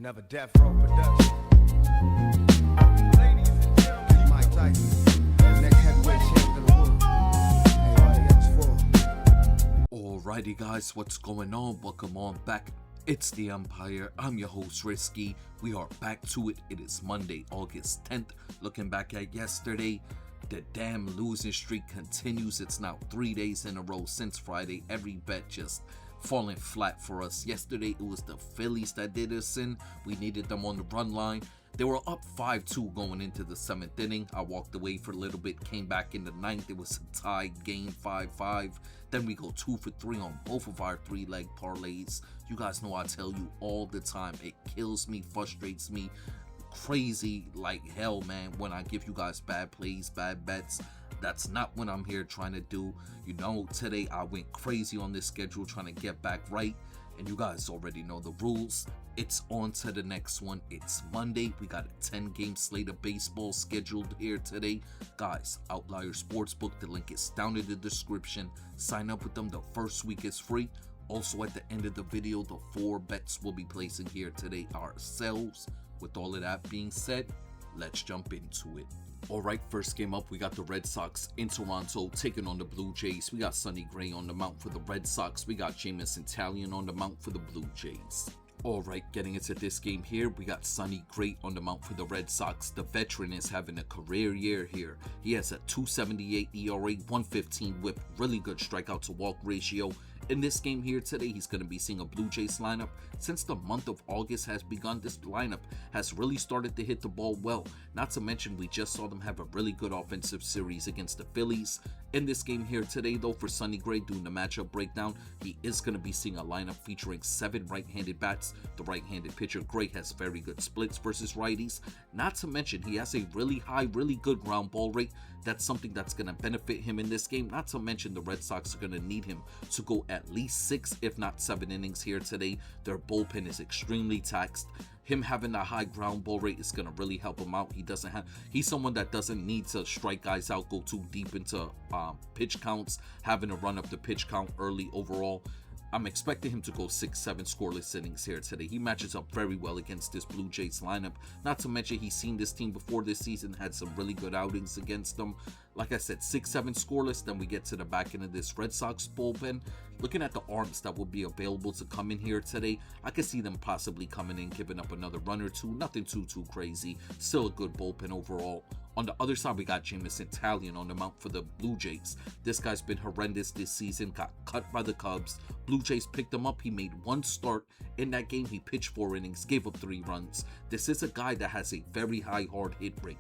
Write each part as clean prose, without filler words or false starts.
Another Death Row production. Ladies and gentlemen, Mike Tyson, the next heavyweight champion of the world. Everybody else for. Alrighty guys, what's going on? Welcome on back. It's the Empire. I'm your host Risky. We are back to it. It is Monday, August 10th. Looking back at yesterday, the damn losing streak continues. It's now 3 days in a row since Friday. Every bet just falling flat for us. Yesterday it was the Phillies that did us in. We needed them on the run line. They were up 5-2 going into the 7th inning. I walked away for a little bit, came back in the 9th. It was a tie game, 5-5. Then we go 2 for 3 on both of our 3-leg parlays. You guys know I tell you all the time, it kills me, frustrates me crazy like hell, man, when I give you guys bad plays, bad bets. That's not what I'm here trying to do. You know, today I went crazy on this schedule trying to get back right, and you guys already know the rules. It's on to the next one. It's Monday. We got a 10-game slate of baseball scheduled here today. Guys, Outlier Sportsbook, the link is down in the description. Sign up with them. The first week is free. Also, at the end of the video, the 4 bets we'll be placing here today ourselves. With all of that being said, let's jump into it. Alright, first game up, we got the Red Sox in Toronto taking on the Blue Jays. We got Sonny Gray on the mound for the Red Sox. We got Jameson Taillon on the mound for the Blue Jays. Alright, getting into this game here, we got Sonny Gray on the mound for the Red Sox. The veteran is having a career year here. He has a 2.78 ERA, 115 whip, really good strikeout to walk ratio. In this game here today, he's going to be seeing a Blue Jays lineup. Since the month of August has begun, this lineup has really started to hit the ball well. Not to mention, we just saw them have a really good offensive series against the Phillies. In this game here today, though, for Sonny Gray, doing the matchup breakdown, he is going to be seeing a lineup featuring 7 right-handed bats. The right-handed pitcher, Gray, has very good splits versus righties. Not to mention, he has a really high, really good ground ball rate. That's something that's going to benefit him in this game. Not to mention, the Red Sox are going to need him to go at least 6, if not 7 innings here today. Their bullpen is extremely taxed. Him having a high ground ball rate is going to really help him out. He's someone that doesn't need to strike guys out, go too deep into pitch counts, having to run up the pitch count early overall. I'm expecting him to go 6-7 scoreless innings here today. He matches up very well against this Blue Jays lineup. Not to mention, he's seen this team before this season, had some really good outings against them. Like I said, 6-7 scoreless. Then we get to the back end of this Red Sox bullpen. Looking at the arms that will be available to come in here today, I could see them possibly coming in, giving up another run or two. Nothing too crazy. Still a good bullpen overall. On the other side, we got Jameson Taillon on the mound for the Blue Jays. This guy's been horrendous this season, got cut by the Cubs. Blue Jays picked him up. He made 1 start. In that game, he pitched 4 innings, gave up 3 runs. This is a guy that has a very high hard hit rate.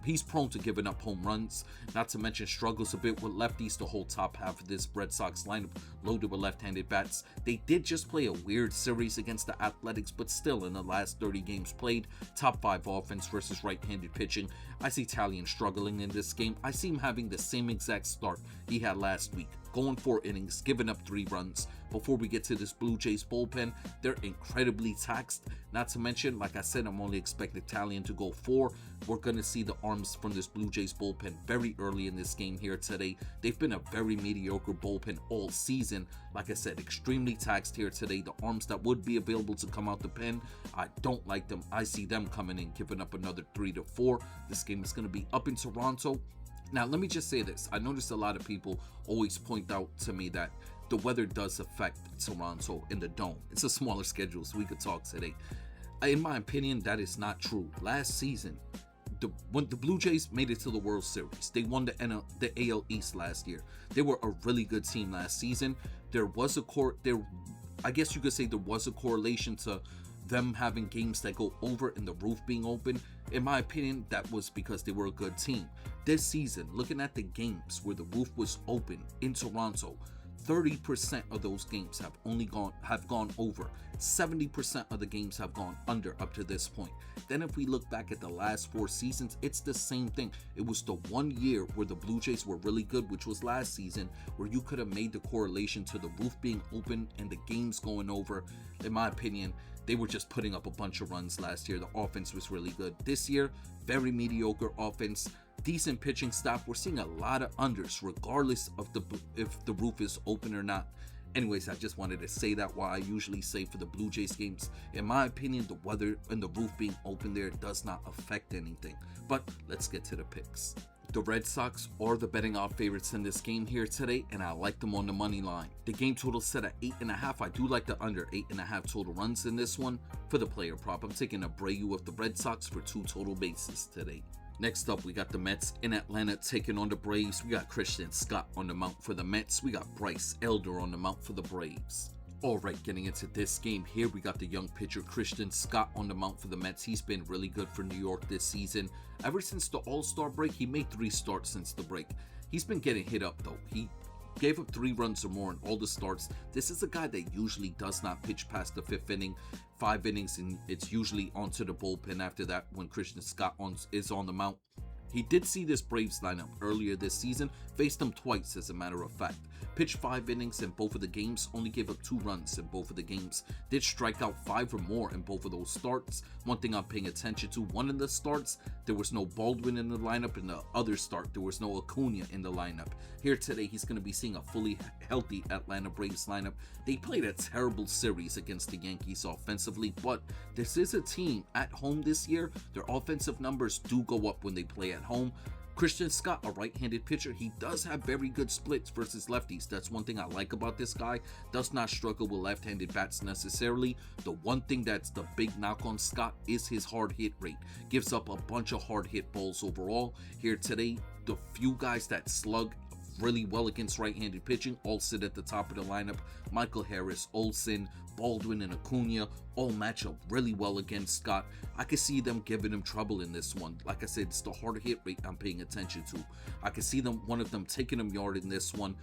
He's prone to giving up home runs. Not to mention, struggles a bit with lefties. The whole top half of this Red Sox lineup loaded with left-handed bats. They did just play a weird series against the Athletics, but still, in the last 30 games played, top 5 offense versus right-handed pitching. I see Taillon struggling in this game. I see him having the same exact start he had last week, going 4 innings, giving up 3 runs. Before we get to this Blue Jays bullpen, they're incredibly taxed. Not to mention, like I said, I'm only expecting Taillon to go 4. We're going to see the arms from this Blue Jays bullpen very early in this game here today. They've been a very mediocre bullpen all season. Like I said, extremely taxed here today. The arms that would be available to come out the pen, I don't like them. I see them coming in, giving up another 3-4. This game is going to be up in Toronto. Now, let me just say this. I noticed a lot of people always point out to me that the weather does affect Toronto in the Dome. It's a smaller schedule, so we could talk today. In my opinion, that is not true. Last season, when the Blue Jays made it to the World Series, they won the AL East last year. They were a really good team last season. I guess you could say there was a correlation to them having games that go over and the roof being open. In my opinion, that was because they were a good team. This season, looking at the games where the roof was open in Toronto, 30% of those games have gone over. 70% of the games have gone under up to this point. Then if we look back at the last 4 seasons, it's the same thing. It was the one year where the Blue Jays were really good, which was last season, where you could have made the correlation to the roof being open and the games going over. In my opinion, they were just putting up a bunch of runs last year. The offense was really good. This year, very mediocre offense. Decent pitching staff. We're seeing a lot of unders regardless of if the roof is open or not. Anyways, I just wanted to say that while I usually say for the Blue Jays games, in my opinion, the weather and the roof being open there does not affect anything. But let's get to the picks. The Red Sox are the betting odd favorites in this game here today, and I like them on the money line. The game total set at 8.5. I do like the under 8.5 total runs in this one. For the player prop, I'm taking Abreu of the Red Sox for 2 total bases today. Next up, we got the Mets in Atlanta taking on the Braves. We got Christian Scott on the mound for the Mets. We got Bryce Elder on the mound for the Braves. Alright, getting into this game here, we got the young pitcher Christian Scott on the mound for the Mets. He's been really good for New York this season. Ever since the All-Star break, he made 3 starts since the break. He's been getting hit up though. He gave up 3 runs or more in all the starts. This is a guy that usually does not pitch past the 5th inning. 5 innings, and it's usually onto the bullpen after that when Christian Scott is on the mound. He did see this Braves lineup earlier this season, faced them twice as a matter of fact. Pitched 5 innings in both of the games, only gave up 2 runs in both of the games. Did strike out 5 or more in both of those starts. One thing I'm paying attention to, one of the starts, there was no Baldwin in the lineup. In the other start, there was no Acuna in the lineup. Here today, he's going to be seeing a fully healthy Atlanta Braves lineup. They played a terrible series against the Yankees offensively, but this is a team at home this year. Their offensive numbers do go up when they play at home. Christian Scott, a right-handed pitcher, he does have very good splits versus lefties. That's one thing I like about this guy. Does not struggle with left-handed bats necessarily. The one thing that's the big knock on Scott is his hard hit rate. Gives up a bunch of hard hit balls overall. Here today, the few guys that slug really well against right-handed pitching all sit at the top of the lineup. Michael Harris, Olsen, Baldwin, and Acuna all match up really well against Scott. I could see them giving him trouble in this one. Like I said, it's the hard hit rate I'm paying attention to. I could see one of them taking him yard in this one.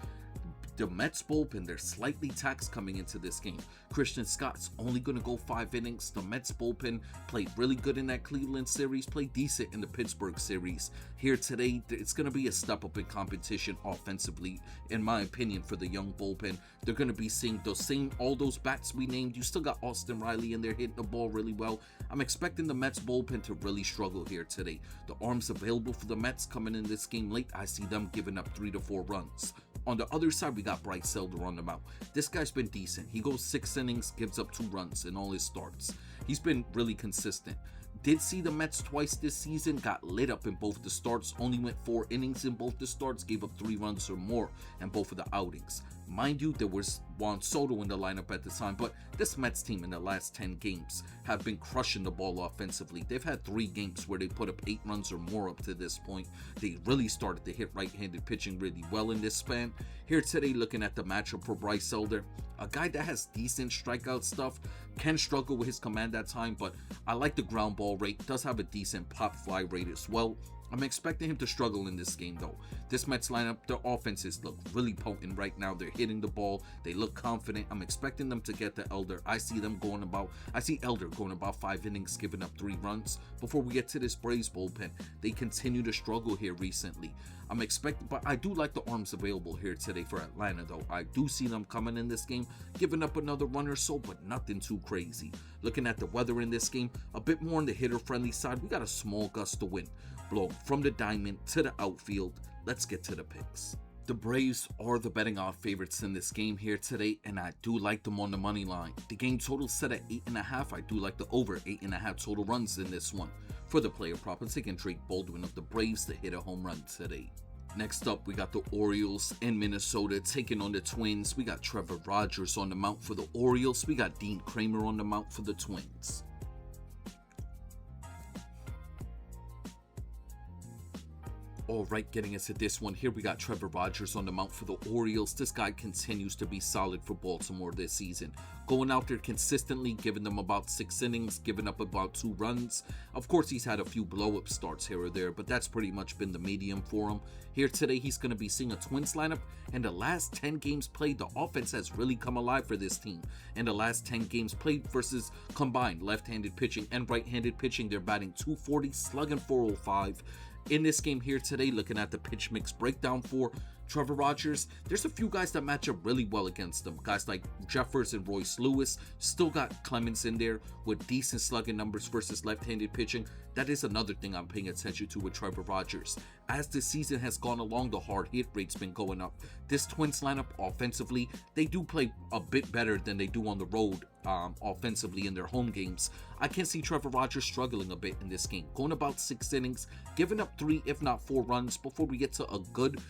The Mets bullpen, they're slightly taxed coming into this game. Christian Scott's only going to go 5 innings. The Mets bullpen played really good in that Cleveland series, played decent in the Pittsburgh series. Here today, it's going to be a step up in competition offensively, in my opinion, for the young bullpen. They're going to be seeing all those bats we named. You still got Austin Riley in there hitting the ball really well. I'm expecting the Mets bullpen to really struggle here today. The arms available for the Mets coming in this game late, I see them giving up 3 to 4 runs. On the other side, we got Bryce Elder on the mound. This guy's been decent. He goes 6 innings, gives up 2 runs in all his starts. He's been really consistent. Did see the Mets twice this season, got lit up in both the starts, only went 4 innings in both the starts, gave up 3 runs or more in both of the outings. Mind you, there was Juan Soto in the lineup at the time, but this Mets team in the last 10 games have been crushing the ball offensively. They've had 3 games where they put up 8 runs or more up to this point. They really started to hit right-handed pitching really well in this span. Here today, looking at the matchup for Bryce Elder, a guy that has decent strikeout stuff, can struggle with his command at time, but I like the ground ball rate, does have a decent pop fly rate as well. I'm expecting him to struggle in this game though. This Mets lineup, their offenses look really potent right now. They're hitting the ball. They look confident. I'm expecting them to get to Elder. I see Elder going about 5 innings, giving up 3 runs. Before we get to this Braves bullpen, they continue to struggle here recently. But I do like the arms available here today for Atlanta though. I do see them coming in this game, giving up another run or so, but nothing too crazy. Looking at the weather in this game, a bit more on the hitter-friendly side. We got a small gust of wind blowing from the diamond to the outfield. Let's get to the picks. The Braves are the betting odd favorites in this game here today, and I do like them on the money line. The game total set at 8.5. I do like the over 8.5 total runs in this one. For the player prop, I'm taking Drake Baldwin of the Braves to hit a home run today. Next up, we got the Orioles in Minnesota taking on the Twins. We got Trevor Rogers on the mound for the Orioles. We got Dean Kramer on the mound for the Twins. Alright, getting into this one here, we got Trevor Rogers on the mound for the Orioles. This guy continues to be solid for Baltimore this season. Going out there consistently, giving them about 6 innings, giving up about 2 runs. Of course, he's had a few blow-up starts here or there, but that's pretty much been the medium for him. Here today, he's going to be seeing a Twins lineup, and the last 10 games played, the offense has really come alive for this team. And the last 10 games played versus combined left-handed pitching and right-handed pitching, they're batting .240, slugging .405. In this game here today, looking at the pitch mix breakdown for Trevor Rogers, there's a few guys that match up really well against them. Guys like Jeffers and Royce Lewis, still got Clemens in there with decent slugging numbers versus left-handed pitching. That is another thing I'm paying attention to with Trevor Rogers. As the season has gone along, the hard hit rate's been going up. This Twins lineup offensively, they do play a bit better than they do on the road offensively in their home games. I can see Trevor Rogers struggling a bit in this game, going about 6 innings, giving up 3 if not 4 runs before we get to a good,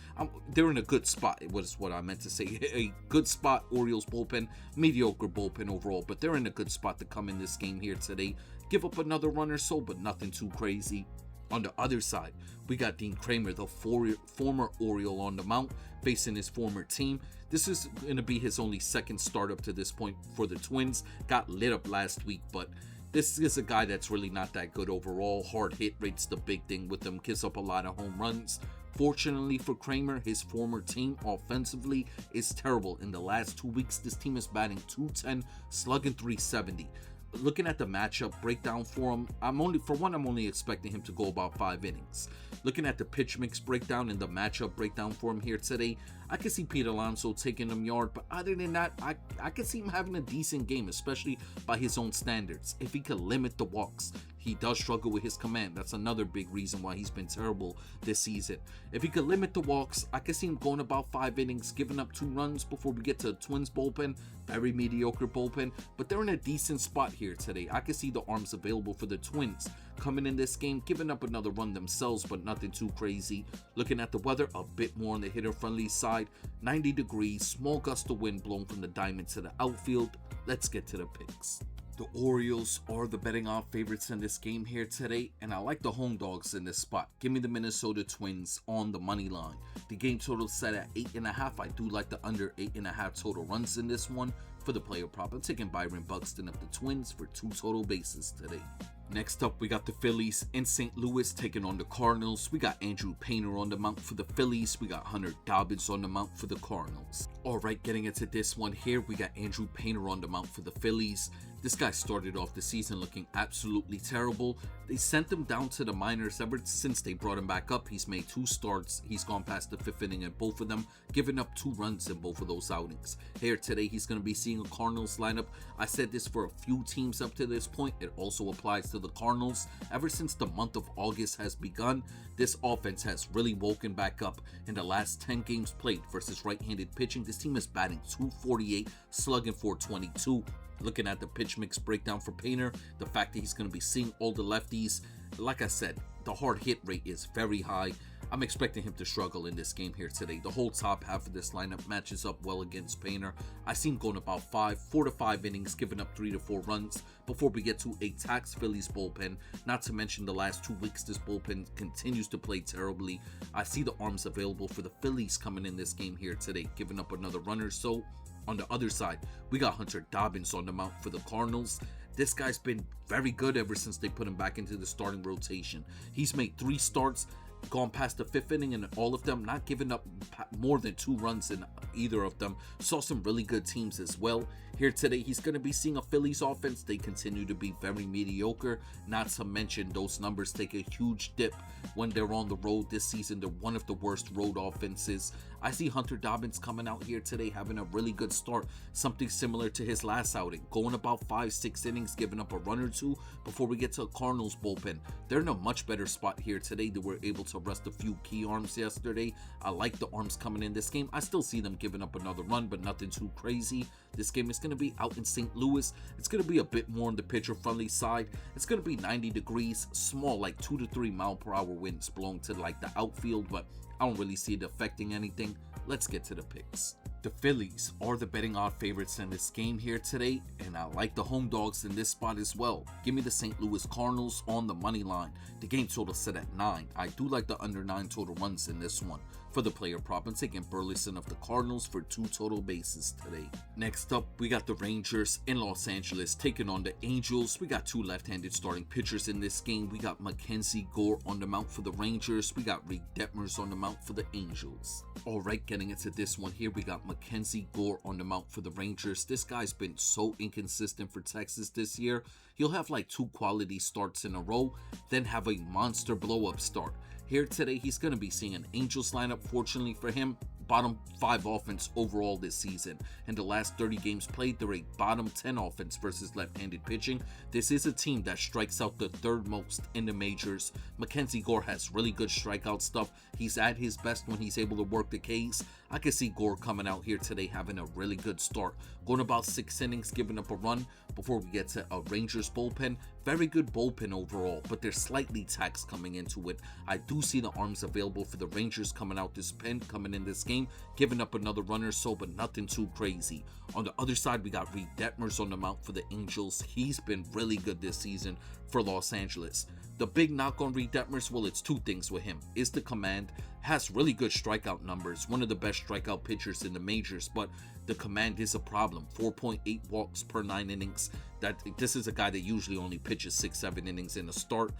they're in a good spot, was what I meant to say. A good spot. Orioles bullpen, mediocre bullpen overall, but they're in a good spot to come in this game here today. Give up another run or so, but nothing too crazy. On the other side, we got Dean Kramer, the former Oriole, on the mound, facing his former team. This is going to be his only second start up to this point for the Twins. Got lit up last week, but this is a guy that's really not that good overall. Hard hit rate's the big thing with him. Gives up a lot of home runs. Fortunately for Kramer, his former team offensively is terrible. In the last 2 weeks, this team is batting .210, slugging .370. Looking at the matchup breakdown for him, I'm only expecting him to go about 5 innings. Looking at the pitch mix breakdown and the matchup breakdown for him here today, I can see Pete Alonso taking him yard, but other than that, I can see him having a decent game, especially by his own standards. If he could limit the walks, he does struggle with his command. That's another big reason why he's been terrible this season. If he could limit the walks, I can see him going about 5 innings, giving up 2 runs before we get to Twins bullpen. Very mediocre bullpen, but they're in a decent spot here today. I can see the arms available for the Twins coming in this game, giving up another run themselves, but nothing too crazy. Looking at the weather, a bit more on the hitter-friendly side. 90 degrees, small gust of wind blowing from the diamond to the outfield. Let's get to the picks. The Orioles are the betting odds favorites in this game here today, and I like the home dogs in this spot. Give me the Minnesota Twins on the money line. The game total set at 8.5. I do like the under 8.5 total runs in this one. For the player prop, I'm taking Byron Buxton of the Twins for 2 total bases today. Next up, we got the Phillies in St. Louis taking on the Cardinals. We got Andrew Painter on the mound for the Phillies. We got Hunter Dobbins on the mound for the Cardinals. Alright, getting into this one here, we got Andrew Painter on the mound for the Phillies. This guy started off the season looking absolutely terrible. They sent him down to the minors. Ever since they brought him back up, he's made 2 starts. He's gone past the 5th inning in both of them, giving up 2 runs in both of those outings. Here today, he's going to be seeing a Cardinals lineup. I said this for a few teams up to this point. It also applies to the Cardinals. Ever since the month of August has begun, this offense has really woken back up. In the last 10 games played versus right-handed pitching, this team is batting .248, slugging .422. Looking at the pitch mix breakdown for Painter, the fact that he's going to be seeing all the lefties, like I said, the hard hit rate is very high. I'm expecting him to struggle in this game here today. The whole top half of this lineup matches up well against Painter. I see him going about 4 to 5 innings, giving up 3 to 4 runs before we get to a taxed Phillies bullpen. Not to mention the last 2 weeks, this bullpen continues to play terribly. I see the arms available for the Phillies coming in this game here today, giving up another run or so. On the other side, we got Hunter Dobbins on the mound for the Cardinals. This guy's been very good ever since they put him back into the starting rotation. He's made 3 starts, gone past the 5th inning in all of them, not giving up more than 2 runs in either of them. Saw some really good teams as well. Here today, he's going to be seeing a Phillies offense. They continue to be very mediocre. Not to mention, those numbers take a huge dip when they're on the road this season. They're one of the worst road offenses. I see Hunter Dobbins coming out here today, having a really good start. Something similar to his last outing. Going about 5-6 innings, giving up a run or 2 before we get to a Cardinals bullpen. They're in a much better spot here today. They were able to rest a few key arms yesterday. I like the arms coming in this game. I still see them giving up another run, but nothing too crazy. This game is going to be out in St. Louis. It's going to be a bit more on the pitcher-friendly side. It's going to be 90 degrees, small, like 2 to 3 mile-per-hour winds blowing to like the outfield, but I don't really see it affecting anything. Let's get to the picks. The Phillies are the betting odd favorites in this game here today, and I like the home dogs in this spot as well. Give me the St. Louis Cardinals on the money line. The game total set at 9. I do like the under 9 total runs in this one. For the player prop, I'm taking Burleson of the Cardinals for 2 total bases today. Next up, we got the Rangers in Los Angeles taking on the Angels. We got 2 left-handed starting pitchers in this game. We got Mackenzie Gore on the mound for the Rangers. We got Reed Detmers on the mound for the Angels. Alright, getting into this one here, we got Mackenzie Gore on the mound for the Rangers. This guy's been so inconsistent for Texas this year. He'll have like 2 quality starts in a row, then have a monster blow-up start. Here today, he's going to be seeing an Angels lineup. Fortunately for him, bottom 5 offense overall this season. In the last 30 games played, they're a bottom 10 offense versus left-handed pitching. This is a team that strikes out the 3rd most in the majors. Mackenzie Gore has really good strikeout stuff. He's at his best when he's able to work the Ks. I can see Gore coming out here today having a really good start. Going about 6 innings, giving up a run before we get to a Rangers bullpen. Very good bullpen overall, but they're slightly taxed coming into it. I do see the arms available for the Rangers coming out this pen, coming in this game, giving up another run or so, but nothing too crazy. On the other side, we got Reed Detmers on the mound for the Angels. He's been really good this season for Los Angeles. The big knock on Reed Detmers, well, it's 2 things with him. Is the command, has really good strikeout numbers, one of the best strikeout pitchers in the majors, but the command is a problem. 4.8 walks per 9 innings. This is a guy that usually only pitches 6-7 innings in a start.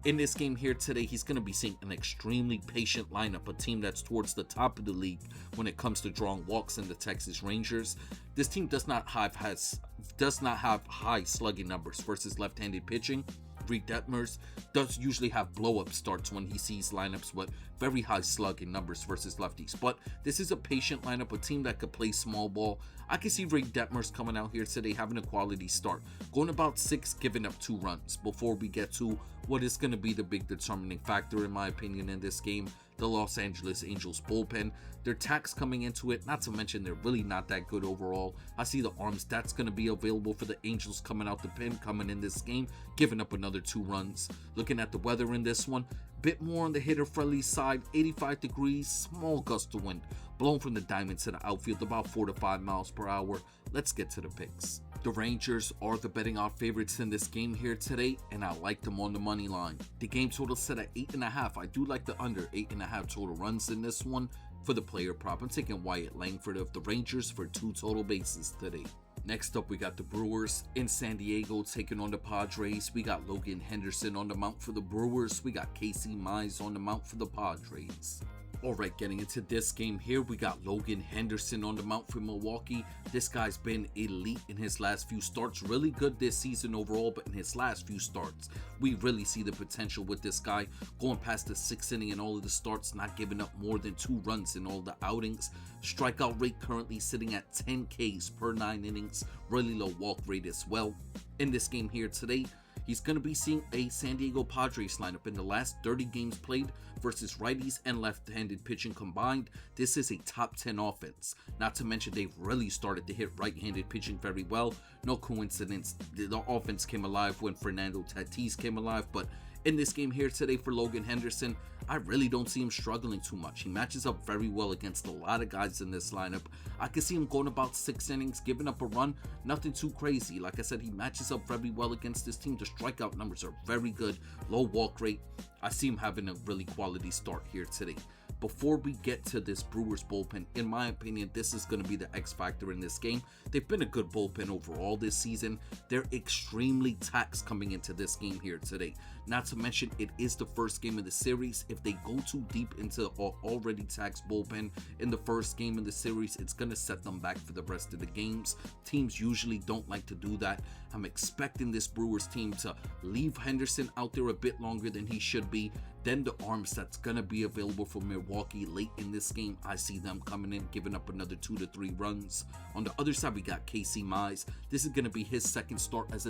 In this game here today, he's going to be seeing an extremely patient lineup, a team that's towards the top of the league when it comes to drawing walks in the Texas Rangers. This team does not have high slugging numbers versus left-handed pitching. Reed Detmers does usually have blow-up starts when he sees lineups with very high slugging numbers versus lefties. But this is a patient lineup, a team that could play small ball. I can see Reed Detmers coming out here today having a quality start. Going about 6, giving up 2 runs before we get to what is going to be the big determining factor, in my opinion, in this game. The Los Angeles Angels bullpen. Their tax coming into it, not to mention they're really not that good overall. I see the arms that's going to be available for the Angels coming out the pen, coming in this game, giving up another 2 runs. Looking at the weather in this one, bit more on the hitter-friendly side, 85 degrees, small gust of wind, blown from the diamond to the outfield, about 4 to 5 miles per hour. Let's get to the picks. The Rangers are the betting odds favorites in this game here today, and I like them on the money line. The game total set at 8.5. I do like the under 8.5 total runs in this one. For the player prop, I'm taking Wyatt Langford of the Rangers for 2 total bases today. Next up, we got the Brewers in San Diego taking on the Padres. We got Logan Henderson on the mound for the Brewers. We got Casey Mize on the mound for the Padres. Alright, getting into this game here, we got Logan Henderson on the mound for Milwaukee. This guy's been elite in his last few starts. Really good this season overall, but in his last few starts, we really see the potential with this guy. Going past the 6th inning in all of the starts, not giving up more than 2 runs in all the outings. Strikeout rate currently sitting at 10 Ks per 9 innings. Really low walk rate as well. In this game here today, he's going to be seeing a San Diego Padres lineup in the last 30 games played versus righties and left-handed pitching combined. This is a top 10 offense. Not to mention they've really started to hit right-handed pitching very well. No coincidence, the offense came alive when Fernando Tatis came alive, but in this game here today for Logan Henderson, I really don't see him struggling too much. He matches up very well against a lot of guys in this lineup. I can see him going about 6 innings, giving up a run, nothing too crazy. Like I said, he matches up very well against this team. The strikeout numbers are very good, low walk rate. I see him having a really quality start here today. Before we get to this Brewers bullpen, in my opinion, this is going to be the X factor in this game. They've been a good bullpen overall this season. They're extremely taxed coming into this game here today. Not to mention, it is the first game of the series. If they go too deep into an already taxed bullpen in the first game of the series, it's going to set them back for the rest of the games. Teams usually don't like to do that. I'm expecting this Brewers team to leave Henderson out there a bit longer than he should be. Then the arms that's going to be available for Milwaukee late in this game, I see them coming in, giving up another 2 to 3 runs. On the other side, we got Casey Mize. This is going to be his second start as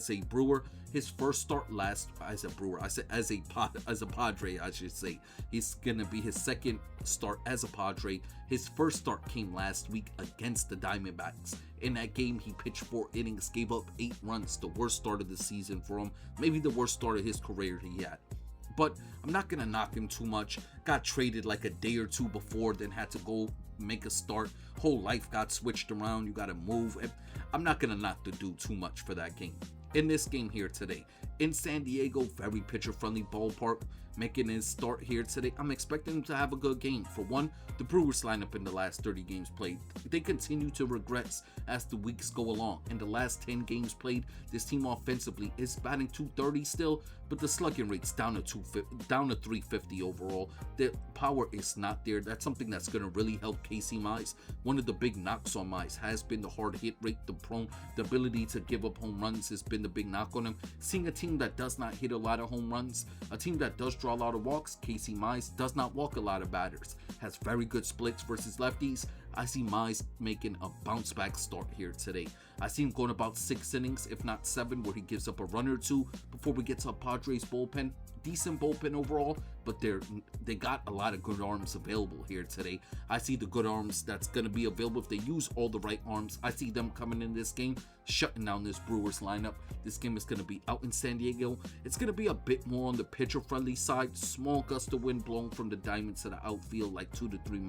a Brewer. His first start as a Brewer. I said as a Padre, I should say. He's going to be his second start as a Padre. His first start came last week against the Diamondbacks. In that game, he pitched 4 innings, gave up 8 runs, the worst start of the season for him. Maybe the worst start of his career he had. But I'm not going to knock him too much. Got traded like a day or 2 before, then had to go make a start. Whole life got switched around. You got to move. I'm not going to knock the dude too much for that game. In this game here today, in San Diego, very pitcher-friendly ballpark, making his start here today, I'm expecting him to have a good game. For one, the Brewers lineup in the last 30 games played, they continue to regress as the weeks go along. In the last 10 games played, this team offensively is batting .230 still, but the slugging rate's down to 350 overall. The power is not there. That's something that's going to really help Casey Mize. One of the big knocks on Mize has been the hard hit rate, the ability to give up home runs has been the big knock on him. Seeing a team team that does not hit a lot of home runs, a team that does draw a lot of walks. Casey Mize does not walk a lot of batters, has very good splits versus lefties. I see Mize making a bounce back start here today. I see him going about 6 innings, if not 7, where he gives up a run or 2 before we get to a Padres bullpen. Decent bullpen overall, but they got a lot of good arms available here today. I see the good arms that's going to be available if they use all the right arms. I see them coming in this game, shutting down this Brewers lineup. This game is going to be out in San Diego. It's going to be a bit more on the pitcher-friendly side. Small gust of wind blowing from the diamond to the outfield, like 2 to 3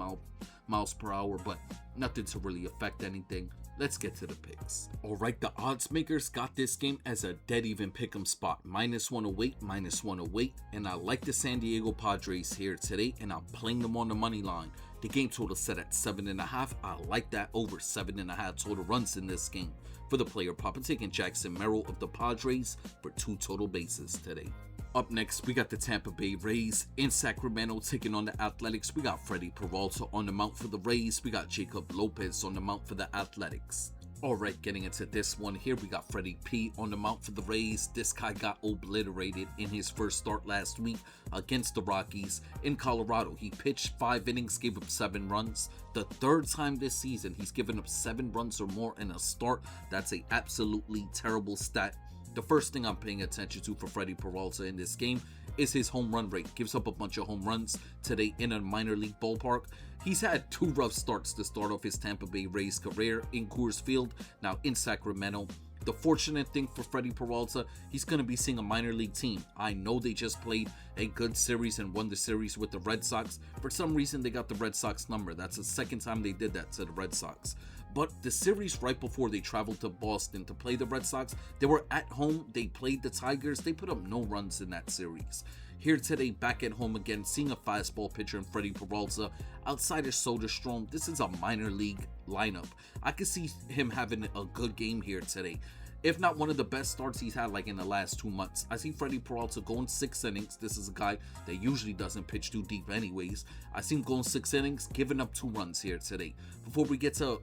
miles per hour, but nothing to really affect anything. Let's get to the picks. Alright, the odds makers got this game as a dead even pick'em spot. -108, -108, and I like the San Diego Padres here today, and I'm playing them on the money line. The game total set at 7.5. I like that over 7.5 total runs in this game. For the player prop, I'm taking Jackson Merrill of the Padres for 2 total bases today. Up next, we got the Tampa Bay Rays in Sacramento taking on the Athletics. We got Freddie Peralta on the mound for the Rays. We got Jacob Lopez on the mound for the Athletics. Alright, getting into this one here, we got Freddie P on the mound for the Rays. This guy got obliterated in his first start last week against the Rockies in Colorado. He pitched 5 innings, gave up 7 runs. The 3rd time this season he's given up 7 runs or more in a start. That's a absolutely terrible stat. The first thing I'm paying attention to for Freddie Peralta in this game is his home run rate. Gives up a bunch of home runs today in a minor league ballpark. He's had 2 rough starts to start off his Tampa Bay Rays career in Coors Field, now in Sacramento. The fortunate thing for Freddie Peralta, he's going to be seeing a minor league team. I know they just played a good series and won the series with the Red Sox. For some reason, they got the Red Sox number. That's the 2nd time they did that to the Red Sox. But the series right before they traveled to Boston to play the Red Sox, they were at home, they played the Tigers, they put up no runs in that series. Here today, back at home again, seeing a fastball pitcher in Freddie Peralta. Outside of Soderstrom, this is a minor league lineup. I could see him having a good game here today. If not one of the best starts he's had like in the last 2 months. I see Freddie Peralta going 6 innings. This is a guy that usually doesn't pitch too deep anyways. I see him going 6 innings, giving up 2 runs here today. Before we get to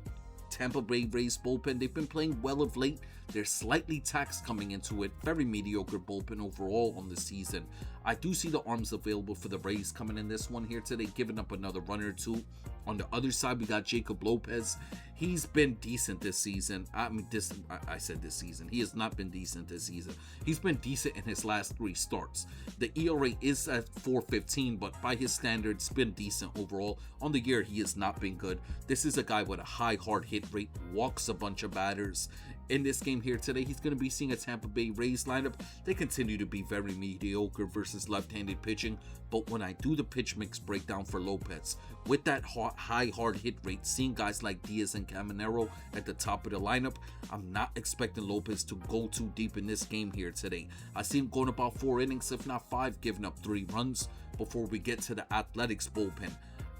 Tampa Bay Rays bullpen, they've been playing well of late. They're slightly taxed coming into it. Very mediocre bullpen overall on the season. I do see the arms available for the Rays coming in this one here today, giving up another run or 2. On the other side, we got Jacob Lopez. He's been decent this season. I said this season. He has not been decent this season. He's been decent in his last 3 starts. The ERA is at 4.15, but by his standards, been decent overall. On the year, he has not been good. This is a guy with a high hard hit rate, walks a bunch of batters. In this game here today, he's going to be seeing a Tampa Bay Rays lineup. They continue to be very mediocre versus left-handed pitching, but when I do the pitch mix breakdown for Lopez, with that high hard hit rate, seeing guys like Diaz and Caminero at the top of the lineup, I'm not expecting Lopez to go too deep in this game here today. I see him going about 4 innings, if not 5, giving up 3 runs before we get to the Athletics bullpen.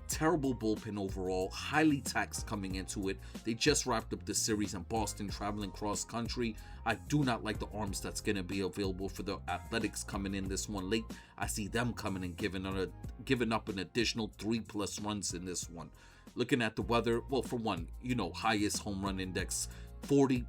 Terrible bullpen overall, highly taxed coming into it. They just wrapped up the series in Boston, traveling cross country. I do not like the arms that's going to be available for the Athletics coming in this one late. I see them coming and giving up an additional 3+ runs in this one. Looking at the weather, well, for one, highest home run index, 40%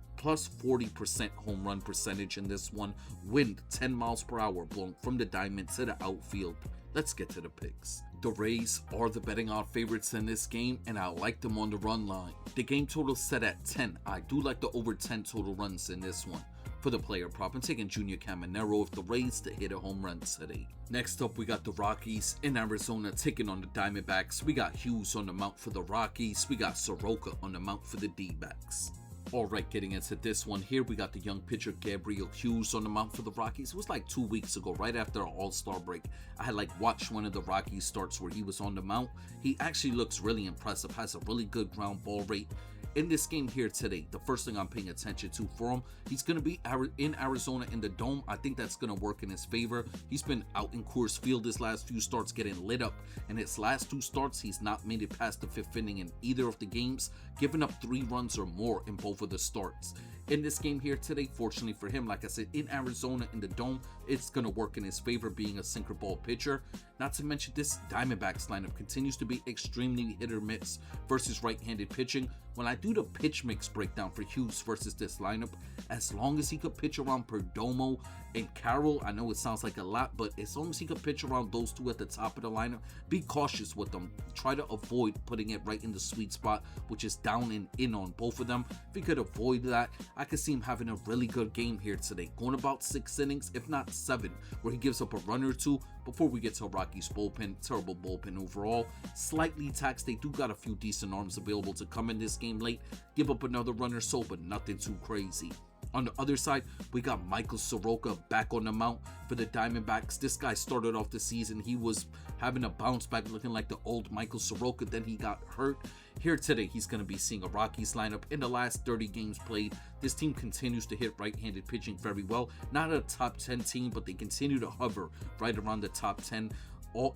home run percentage in this one. Wind 10 miles per hour blowing from the diamond to the outfield. Let's get to the picks. The Rays are the betting odd favorites in this game, and I like them on the run line. The game total set at 10. I do like the over 10 total runs in this one. For the player prop, I'm taking Junior Caminero of the Rays to hit a home run today. Next up, we got the Rockies in Arizona taking on the Diamondbacks. We got Hughes on the mound for the Rockies. We got Soroka on the mound for the D-backs. Alright, getting into this one here, we got the young pitcher Gabriel Hughes on the mound for the Rockies. It was like 2 weeks ago, right after our All-Star break. I had watched one of the Rockies starts where he was on the mound. He actually looks really impressive, has a really good ground ball rate. In this game here today, the first thing I'm paying attention to for him, he's going to be in Arizona in the Dome. I think that's going to work in his favor. He's been out in Coors Field his last few starts getting lit up. In his last 2 starts, he's not made it past the 5th inning in either of the games, giving up 3 runs or more in both of the starts. in this game here today. Fortunately for him, like I said, in Arizona in the dome, it's going to work in his favor being a sinker ball pitcher. Not to mention this Diamondbacks lineup continues to be extremely hit or miss versus right-handed pitching. When I do the pitch mix breakdown for Hughes versus this lineup, as long as he could pitch around Perdomo and Carroll, I know it sounds like a lot, but as long as he could pitch around those two at the top of the lineup, be cautious with them. Try to avoid putting it right in the sweet spot, which is down and in on both of them. If you could avoid that, I could see him having a really good game here today, going about 6 innings, if not 7, where he gives up a run or two. Before we get to Rocky's bullpen, terrible bullpen overall, slightly taxed. They do got a few decent arms available to come in this game late, give up another run or so, but nothing too crazy. On the other side, we got Michael Soroka back on the mount for the Diamondbacks. This guy started off the season, he was having a bounce back, looking like the old Michael Soroka, then he got hurt. Here today, he's going to be seeing a Rockies lineup. In the last 30 games played, this team continues to hit right-handed pitching very well. Not a top 10 team, but they continue to hover right around the top 10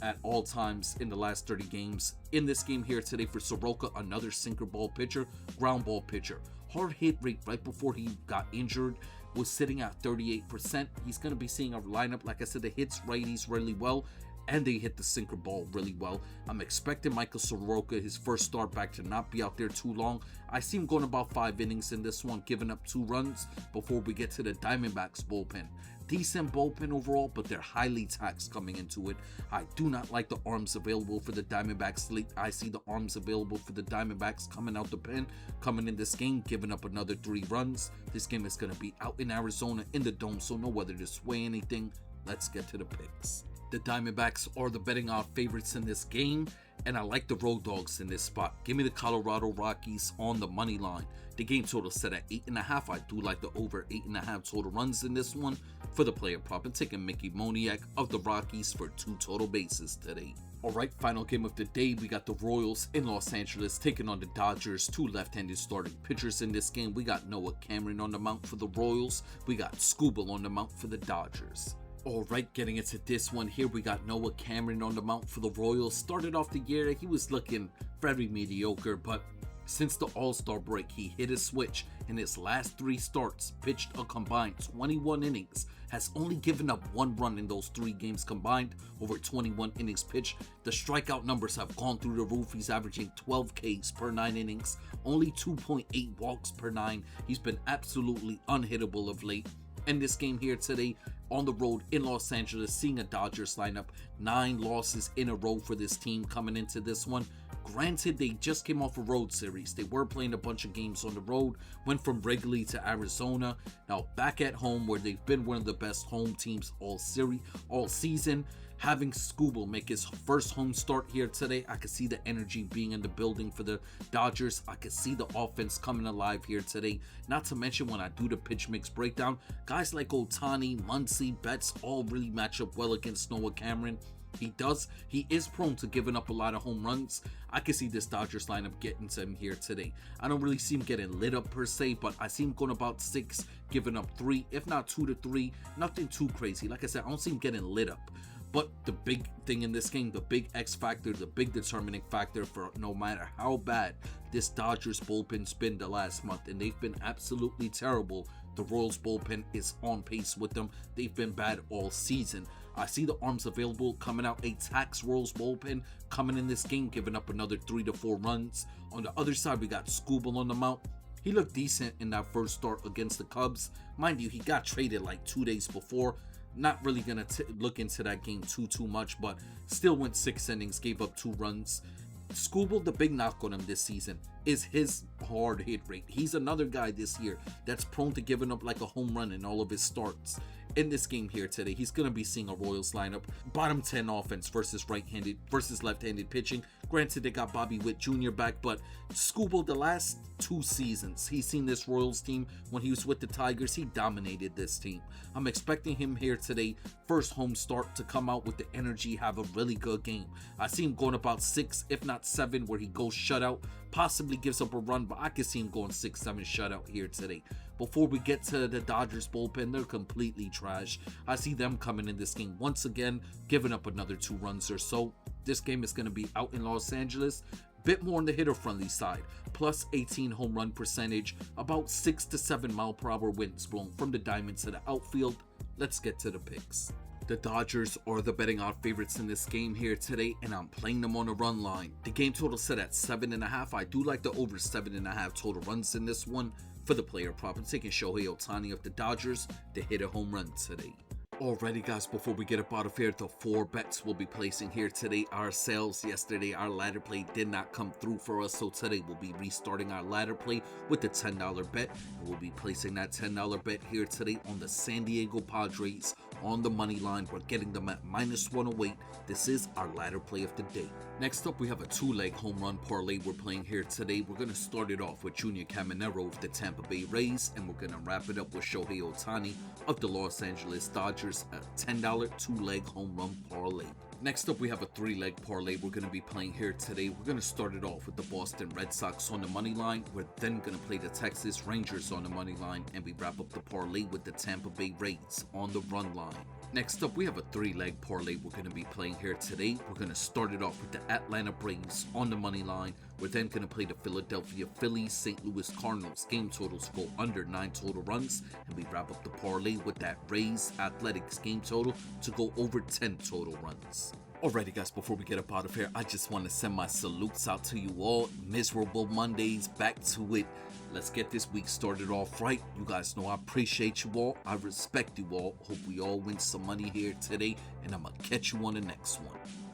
at all times in the last 30 games. In this game here today for Soroka, another sinker ball pitcher, ground ball pitcher. Hard hit rate right before he got injured was sitting at 38%. He's going to be seeing a lineup, like I said, that hits righties really well, and they hit the sinker ball really well. I'm expecting Michael Soroka, his first start back, to not be out there too long. I see him going about 5 innings in this one, giving up 2 runs before we get to the Diamondbacks bullpen. Decent bullpen overall, but they're highly taxed coming into it. I do not like the arms available for the Diamondbacks late. I see the arms available for the Diamondbacks coming out the pen, coming in this game, giving up another 3 runs. This game is going to be out in Arizona in the dome, so no weather to sway anything. Let's get to the picks. The Diamondbacks are the betting odds favorites in this game, and I like the road dogs in this spot. Give me the Colorado Rockies on the money line. The game total set at 8.5. I do like the over 8.5 total runs in this one. For the player prop, I'm taking Mickey Moniak of the Rockies for 2 total bases today. Alright, final game of the day, we got the Royals in Los Angeles taking on the Dodgers. 2 left-handed starting pitchers in this game. We got Noah Cameron on the mount for the Royals. We got Scooble on the mount for the Dodgers. Alright, getting into this one here, we got Noah Cameron on the mount for the Royals. Started off the year, he was looking very mediocre, but since the All-Star break, he hit a switch. In his last 3 starts, pitched a combined 21 innings, has only given up 1 run in those 3 games combined, over 21 innings pitched. The strikeout numbers have gone through the roof. He's averaging 12 Ks per 9 innings, only 2.8 walks per 9. He's been absolutely unhittable of late. In this game here today, on the road in Los Angeles, seeing a Dodgers lineup, 9 losses in a row for this team coming into this one. Granted, they just came off a road series. They were playing a bunch of games on the road, went from Wrigley to Arizona, now back at home where they've been one of the best home teams all season. Having Scooble make his first home start here today, I could see the energy being in the building for the Dodgers. I could see the offense coming alive here today. Not to mention when I do the pitch mix breakdown, guys like Ohtani, Muncy, Betts all really match up well against Noah Cameron. He is prone to giving up a lot of home runs. I can see this Dodgers lineup getting to him here today. I don't really see him getting lit up per se, but I see him going about 6, giving up 3, if not 2 to 3. Nothing too crazy. Like I said, I don't see him getting lit up. But the big thing in this game, the big X factor, the big determining factor for no matter how bad this Dodgers bullpen's been the last month, and they've been absolutely terrible, the Royals bullpen is on pace with them. They've been bad all season. I see the arms available coming out, a tax Royals bullpen coming in this game, giving up another 3 to 4 runs. On the other side, we got Scooble on the mount. He looked decent in that first start against the Cubs. Mind you, he got traded like 2 days before. Not really going to look into that game too much, but still went 6 innings, gave up 2 runs. Scooble, the big knock on him this season is his hard hit rate. He's another guy this year that's prone to giving up like a home run in all of his starts. In this game here today, he's going to be seeing a Royals lineup, bottom 10 offense versus left-handed pitching. Granted, they got Bobby Witt Jr. back, but Scooble, the last 2 seasons, he's seen this Royals team. When he was with the Tigers, he dominated this team. I'm expecting him here today, first home start, to come out with the energy, have a really good game. I see him going about 6, if not 7, where he goes shutout, possibly gives up a run, but I can see him going 6-7 shutout here today. Before we get to the Dodgers bullpen, they're completely trash. I see them coming in this game once again, giving up another 2 runs or so. This game is going to be out in Los Angeles. bit more on the hitter-friendly side, plus 18 home run percentage, about 6 to 7 mile per hour winds blowing from the diamond to the outfield. Let's get to the picks. The Dodgers are the betting odd favorites in this game here today, and I'm playing them on a run line. The game total set at 7.5. I do like the over 7.5 total runs in this one. For the player prop, I'm taking Shohei Ohtani of the Dodgers to hit a home run today. Alrighty guys, before we get up out of here, the 4 bets we'll be placing here today ourselves. Yesterday our ladder play did not come through for us, so today we'll be restarting our ladder play with the $10 bet. And we'll be placing that $10 bet here today on the San Diego Padres on the money line. We're getting them at -108. This is our ladder play of the day. Next up, we have a 2-leg home run parlay we're playing here today. We're going to start it off with Junior Caminero of the Tampa Bay Rays, and we're going to wrap it up with Shohei Ohtani of the Los Angeles Dodgers, a $10 2-leg home run parlay. Next up, we have a 3-leg parlay we're going to be playing here today. We're going to start it off with the Boston Red Sox on the money line. We're then going to play the Texas Rangers on the money line, and we wrap up the parlay with the Tampa Bay Rays on the run line. Next up, we have a 3-leg parlay we're going to be playing here today. We're going to start it off with the Atlanta Braves on the money line. We're then going to play the Philadelphia Phillies, St. Louis Cardinals game totals go under 9 total runs, and we wrap up the parlay with that Rays Athletics game total to go over 10 total runs. Alrighty guys, before we get up out of here, I just want to send my salutes out to you all. Miserable Mondays, back to it. Let's get this week started off right. You guys know I appreciate you all. I respect you all. Hope we all win some money here today, and I'm going to catch you on the next one.